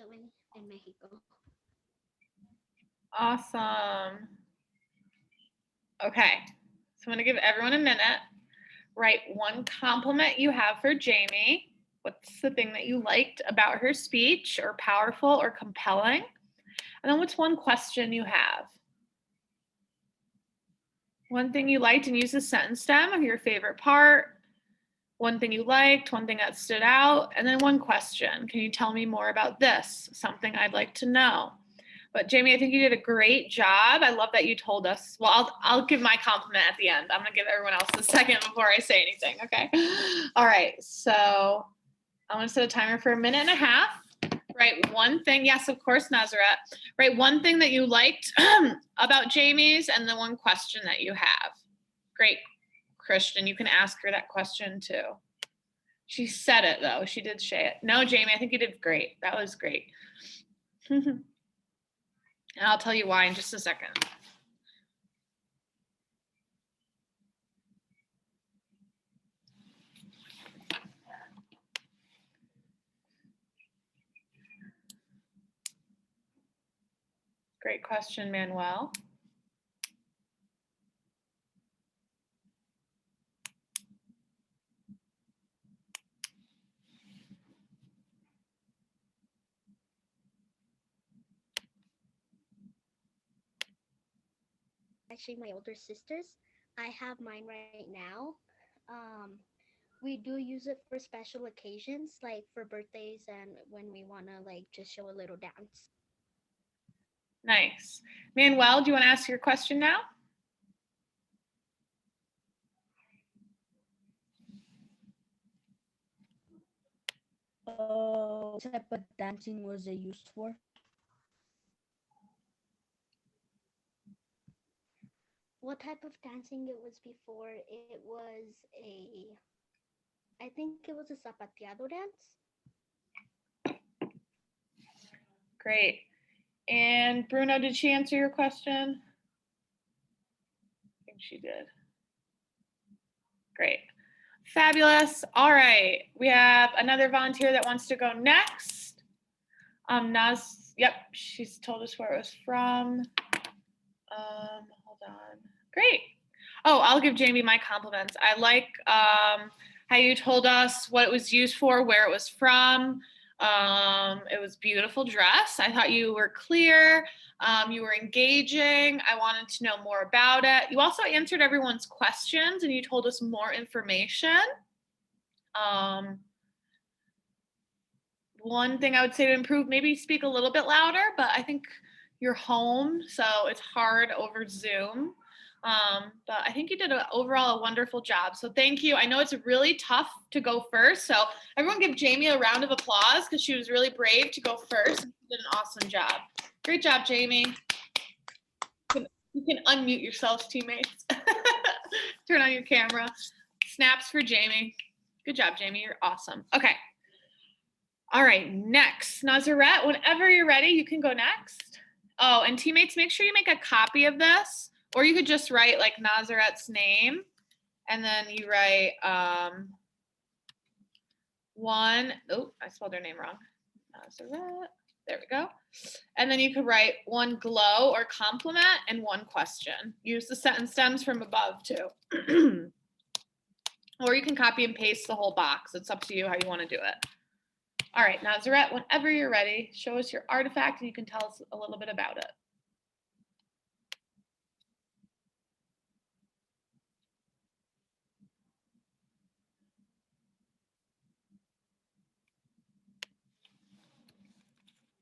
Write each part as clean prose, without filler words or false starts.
actually in Mexico. Awesome. Okay, so I'm gonna give everyone a minute. Write one compliment you have for Jamie. What's the thing that you liked about her speech, or powerful or compelling? And then what's one question you have? One thing you liked, and use the sentence stem of your favorite part. One thing you liked, one thing that stood out, and then one question. Can you tell me more about this? Something I'd like to know. But Jamie, I think you did a great job. I love that you told us. Well, I'll give my compliment at the end. I'm gonna give everyone else a second before I say anything, okay? All right, so I'm gonna set a timer for 1.5 minutes. Write one thing, yes, of course, Nazareth. Write one thing that you liked about Jamie's, and then one question that you have. Great, Christian, you can ask her that question too. She said it though, she did say it. No, Jamie, I think you did great. That was great. And I'll tell you why in just a second. Great question, Manuel. Actually, my older sisters, I have mine right now. We do use it for special occasions, like for birthdays and when we want to like just show a little dance. Nice. Manuel, do you want to ask your question now? What type of dancing was it used for? What type of dancing it was before? It was I think it was a zapateado dance. Great. And Bruno, did she answer your question? I think she did. Great. Fabulous. All right. We have another volunteer that wants to go next. Naz, yep, she's told us where it was from. Hold on. Great. Oh, I'll give Jamie my compliments. I like how you told us what it was used for, where it was from. It was beautiful dress. I thought you were clear. You were engaging. I wanted to know more about it. You also answered everyone's questions and you told us more information. One thing I would say to improve, maybe speak a little bit louder, but I think you're home, so it's hard over Zoom. But I think you did overall a wonderful job. So thank you. I know it's really tough to go first. So everyone give Jamie a round of applause because she was really brave to go first. You did an awesome job. Great job, Jamie. You can unmute yourselves, teammates. Turn on your camera. Snaps for Jamie. Good job, Jamie. You're awesome. Okay. All right, next. Nazareth, whenever you're ready, you can go next. Oh, and teammates, make sure you make a copy of this. Or you could just write like Nazareth's name, and then you write one, oh, I spelled her name wrong. Nazareth, there we go. And then you could write one glow or compliment and one question. Use the sentence stems from above too. Or you can copy and paste the whole box. It's up to you how you want to do it. All right, Nazareth, whenever you're ready, show us your artifact and you can tell us a little bit about it.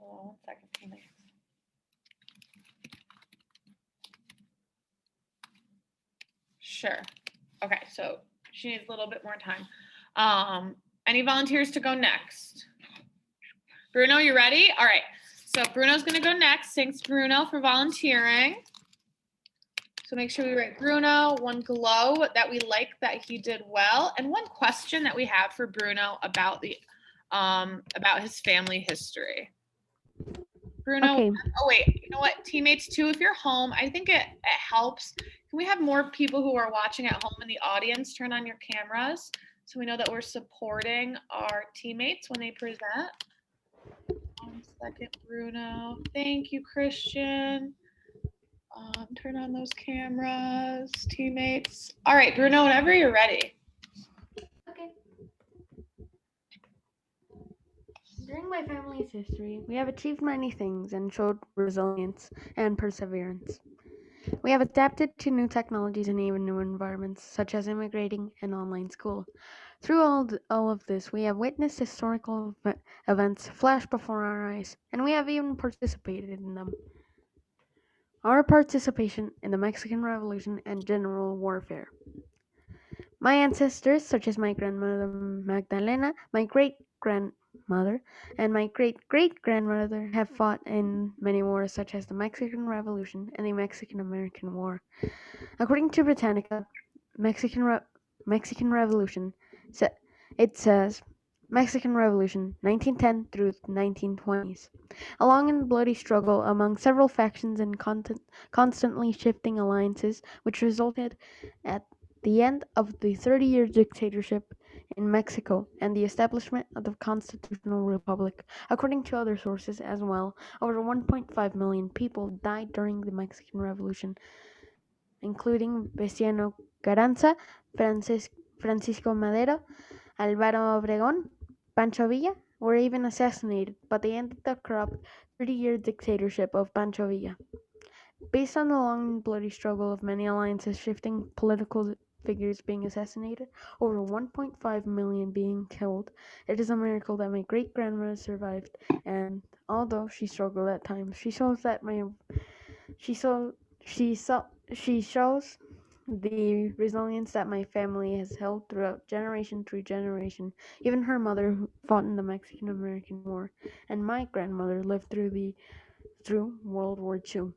Oh, 1 second, teammates. Sure. Okay, so she needs a little bit more time. Any volunteers to go next? Bruno, you ready? All right. So Bruno's going to go next. Thanks, Bruno, for volunteering. So make sure we write Bruno, one glow that we like that he did well, and one question that we have for Bruno about his family history. Bruno, Okay. oh wait, you know what, teammates too, if you're home, I think it helps. Can we have more people who are watching at home in the audience turn on your cameras so we know that we're supporting our teammates when they present? All 1 second, Bruno. Thank you, Christian. Turn on those cameras, teammates. All right, Bruno, whenever you're ready. Okay. During my family's history, we have achieved many things and showed resilience and perseverance. We have adapted to new technologies and even new environments, such as immigrating and online school. Through all of this, we have witnessed historical events flash before our eyes, and we have even participated in them. Our participation in the Mexican Revolution and general warfare. My ancestors, such as my grandmother Magdalena, my great grandmother, and my great great grandmother, have fought in many wars, such as the Mexican Revolution and the Mexican American War. According to Britannica, Mexican Revolution, it says Mexican Revolution 1910 through 1920s. A long and bloody struggle among several factions and constantly shifting alliances, which resulted at the end of the 30-year dictatorship in Mexico and the establishment of the constitutional republic. According to other sources as well, over 1.5 million people died during the Mexican Revolution, including Venustiano Carranza, Francisco Madero, Álvaro Obregón, Pancho Villa, were even assassinated, but they ended the corrupt 30-year dictatorship of Pancho Villa. Based on the long and bloody struggle of many alliances shifting political figures being assassinated, over 1.5 million being killed, it is a miracle that my great-grandmother survived, and although she struggled at times, she shows the resilience that my family has held throughout generation through generation. Even her mother fought in the Mexican-American War, and my grandmother lived through World War II,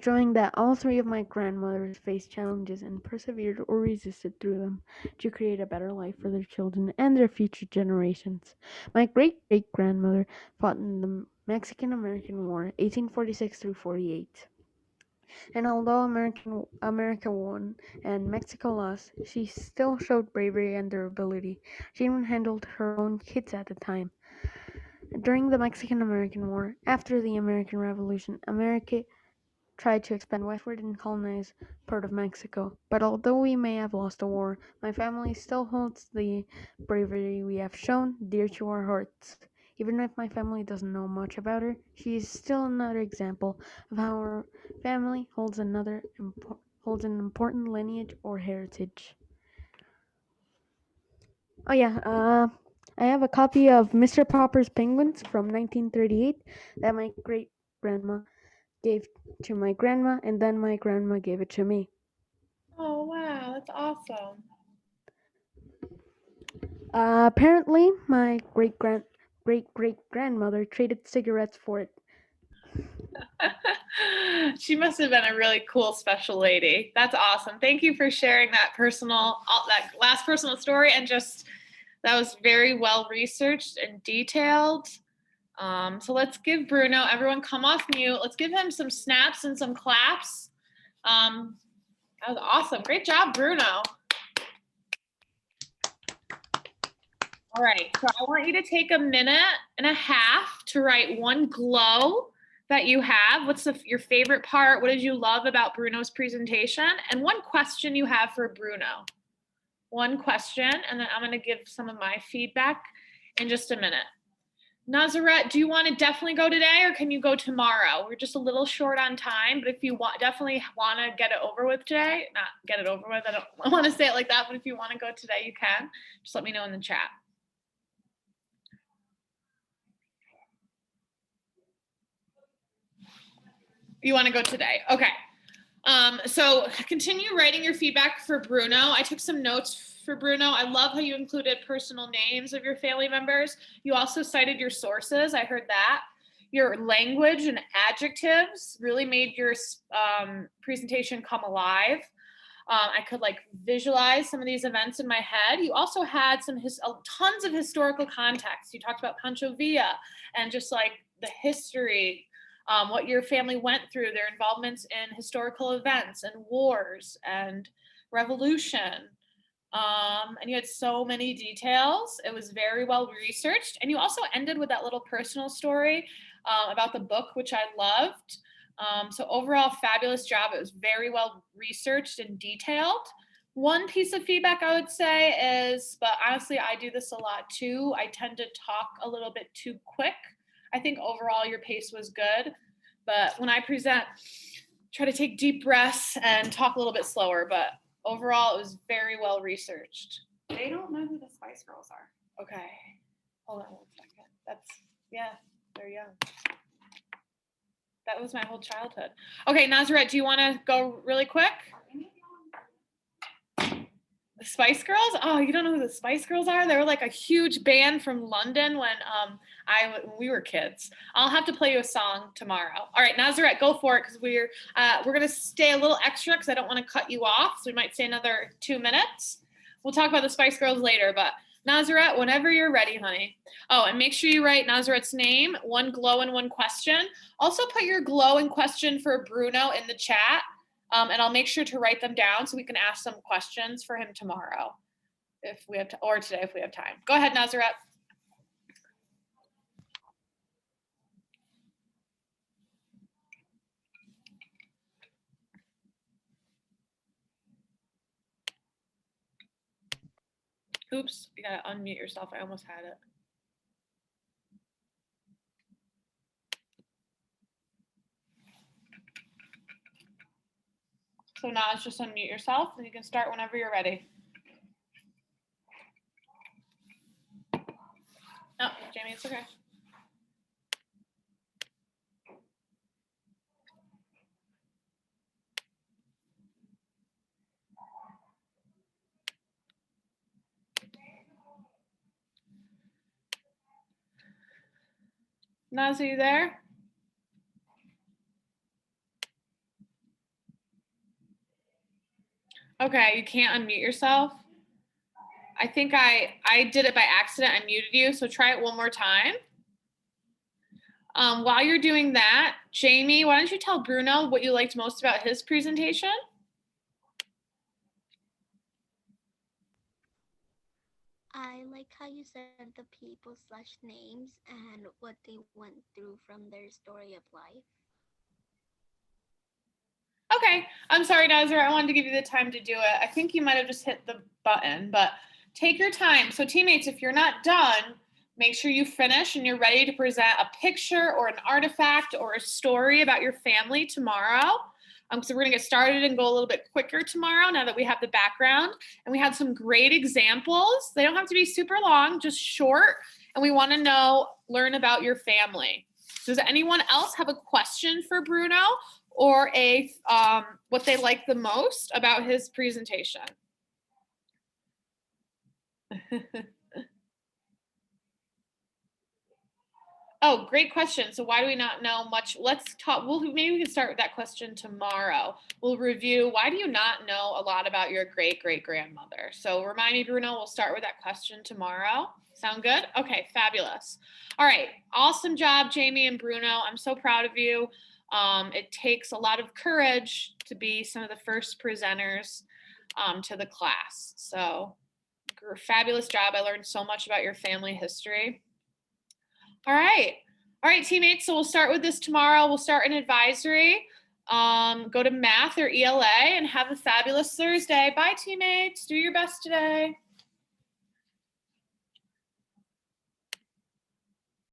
showing that all three of my grandmothers faced challenges and persevered or resisted through them to create a better life for their children and their future generations. My great-great-grandmother fought in the Mexican-American War, 1846 through 48. And although America won and Mexico lost, she still showed bravery and durability. She even handled her own kids at the time. During the Mexican-American War, after the American Revolution, America tried to expand westward and colonize part of Mexico. But although we may have lost the war, my family still holds the bravery we have shown dear to our hearts. Even if my family doesn't know much about her, she is still another example of how our family holds an important lineage or heritage. Oh yeah, I have a copy of Mr. Popper's Penguins from 1938 that my great grandma gave to my grandma, and then my grandma gave it to me. Oh, wow, that's awesome. Apparently, my great grandmother traded cigarettes for it. She must have been a really cool special lady. That's awesome. Thank you for sharing that that last personal story, and just that was very well researched and detailed. So let's give Bruno, everyone come off mute. Let's give him some snaps and some claps. That was awesome. Great job, Bruno. All right, so I want you to take a minute and a half to write one glow that you have. What's your favorite part? What did you love about Bruno's presentation? And one question you have for Bruno. One question, and then I'm going to give some of my feedback in just a minute. Nazareth, do you want to definitely go today, or can you go tomorrow? We're just a little short on time, but if you definitely want to get it over with today, not get it over with, I don't want to say it like that, but if you want to go today, you can. Just let me know in the chat. You want to go today? Okay. So continue writing your feedback for Bruno. I took some notes for Bruno. I love how you included personal names of your family members. You also cited your sources. I heard that. Your language and adjectives really made your presentation come alive. I could like visualize some of these events in my head. You also had tons of historical context. You talked about Pancho Villa and just like the history, what your family went through, their involvements in historical events and wars and revolution. And you had so many details. It was very well researched. And you also ended with that little personal story about the book, which I loved. So overall, fabulous job. It was very well researched and detailed. One piece of feedback I would say is, but honestly, I do this a lot too. I tend to talk a little bit too quick. I think overall your pace was good, but when I present, try to take deep breaths and talk a little bit slower, but overall it was very well researched. They don't know who the Spice Girls are. Okay, hold on one second. Yeah, they're young. That was my whole childhood. Okay, Nazareth, do you want to go really quick? The Spice Girls? Oh, you don't know who the Spice Girls are? They were like a huge band from London when we were kids. I'll have to play you a song tomorrow. All right, Nazareth, go for it because we're gonna stay a little extra because I don't want to cut you off. So we might stay another 2 minutes. We'll talk about the Spice Girls later, but Nazareth, whenever you're ready, honey. Oh, and make sure you write Nazareth's name, one glow and one question. Also put your glow and question for Bruno in the chat. And I'll make sure to write them down so we can ask some questions for him tomorrow if we have to, or today if we have time. Go ahead, Nazareth. Oops, you gotta unmute yourself. I almost had it. So Naz, just unmute yourself and you can start whenever you're ready. Oh, Jamie, it's okay. Naz, are you there? Okay, you can't unmute yourself. I think I did it by accident. I muted you, so try it one more time. While you're doing that, Jamie, why don't you tell Bruno what you liked most about his presentation? I like how you said the people / names and what they went through from their story of life. Okay, I'm sorry, Nazar. I wanted to give you the time to do it. I think you might have just hit the button, but take your time. So teammates, if you're not done, make sure you finish and you're ready to present a picture or an artifact or a story about your family tomorrow. So we're gonna get started and go a little bit quicker tomorrow now that we have the background. And we had some great examples. They don't have to be super long, just short. And we wanna learn about your family. Does anyone else have a question for Bruno or what they like the most about his presentation? Oh, great question. So why do we not know much? Let's talk. Maybe we can start with that question tomorrow. We'll review why do you not know a lot about your great-great-grandmother? So remind me, Bruno, we'll start with that question tomorrow. Sound good? Okay, fabulous. All right, awesome job, Jamie and Bruno. I'm so proud of you. It takes a lot of courage to be some of the first presenters to the class. So fabulous job. I learned so much about your family history. All right, teammates. So we'll start with this tomorrow. We'll start an advisory. Go to math or ELA and have a fabulous Thursday. Bye, teammates. Do your best today.